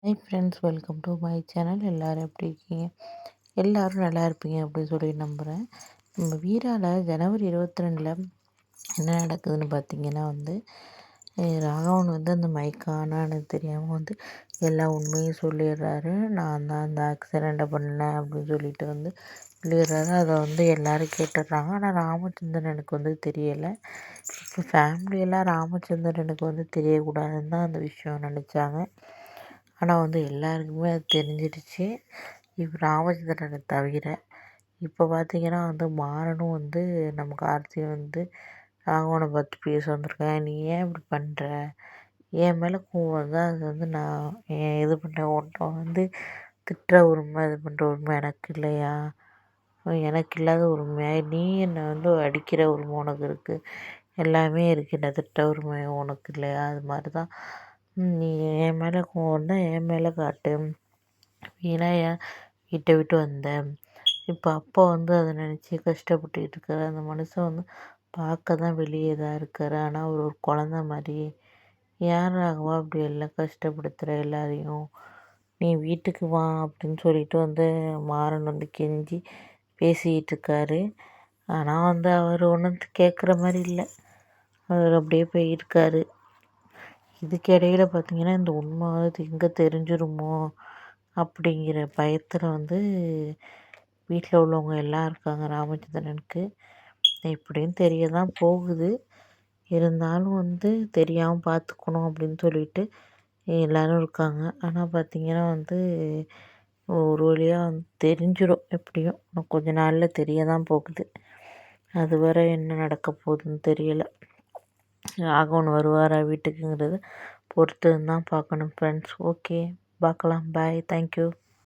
Hi friends, welcome to my channel. எல்லோரும் எப்படி இருக்கீங்க? எல்லோரும் நல்லா இருப்பீங்க அப்படின்னு சொல்லி நம்புகிறேன். நம்ம வீரால ஜனவரி 22 என்ன நடக்குதுன்னு பார்த்தீங்கன்னா ராகவன் அந்த மைக்கானான்னு தெரியாமல் எல்லா உண்மையும் சொல்லிடுறாரு. நான் தான் அந்த ஆக்சிடெண்ட்டை பண்ணேன் அப்படின்னு சொல்லிட்டு சொல்லிடுறாரு. அதை எல்லோரும் கேட்டுடுறாங்க. ஆனால் ராமச்சந்திரனுக்கு தெரியலை. இப்போ ஃபேமிலியெல்லாம் ராமச்சந்திரனுக்கு தெரியக்கூடாதுன்னு தான் அந்த விஷயம் நினச்சாங்க. ஆனால் எல்லாருக்குமே அது தெரிஞ்சிடுச்சு. இப்போ ராமச்சந்திரனை தவிர. இப்போ பார்த்திங்கன்னா மாறனும் நம்ம கார்த்தி ராகவனை பார்த்து பேச வந்திருக்கேன். நீ ஏன் இப்படி பண்ணுற? என் மேலே கோவம் தான். அது நான் இது பண்ணுறேன். ஒன்றை திட்டுற உரிமை, இது பண்ணுற உரிமை எனக்கு இல்லையா? எனக்கு இல்லாத உரிமையாக நீ என்னை அடிக்கிற உரிமை உனக்கு இருக்குது. எல்லாமே இருக்குது. என்ன திட்ட உரிமை உனக்கு இல்லையா? அது மாதிரி தான். நீ என் மேலே கோவம் தான் என் மேலே காட்டு. வீணாக ஏன் வீட்டை விட்டு வந்தேன். இப்போ அப்பா அதை நினச்சி கஷ்டப்பட்டுக்கிட்டு இருக்காரு. அந்த மனுஷன் பார்க்க தான் வெளியே தான் இருக்கார். ஆனால் அவர் ஒரு குழந்த மாதிரி. யார் ராகவா அப்படி எல்லாம் கஷ்டப்படுத்துகிற எல்லாரையும்? நீ வீட்டுக்கு வா அப்படின்னு சொல்லிட்டு மாறன் கெஞ்சி பேசிக்கிட்டு இருக்காரு. ஆனால் அவர் ஒன்றும் கேட்குற மாதிரி இல்லை. அவர் அப்படியே போயிருக்காரு. இதுக்கு இடையில பார்த்திங்கன்னா இந்த உண்மை எங்கே தெரிஞ்சிருமோ அப்படிங்கிற பயத்தில் வீட்டில் உள்ளவங்க எல்லாம் இருக்காங்க ராமச்சந்திரனுக்கு. இப்படின்னு தெரிய தான் போகுது. இருந்தாலும் தெரியாமல் பார்த்துக்கணும் அப்படின்னு சொல்லிட்டு எல்லோரும் இருக்காங்க. ஆனால் பார்த்திங்கன்னா ஒரு வழியாக தெரிஞ்சிடும். எப்படியும் இன்னும் கொஞ்ச நாளில் தெரிய தான் போகுது. அது வரை என்ன நடக்க போகுதுன்னு தெரியலை. ராகவன் வருவாரா வீட்டுக்குங்கிறது பொறுத்து தான் பார்க்கணும் ஃப்ரெண்ட்ஸ். ஓகே, பார்க்கலாம். பாய், தேங்க்யூ.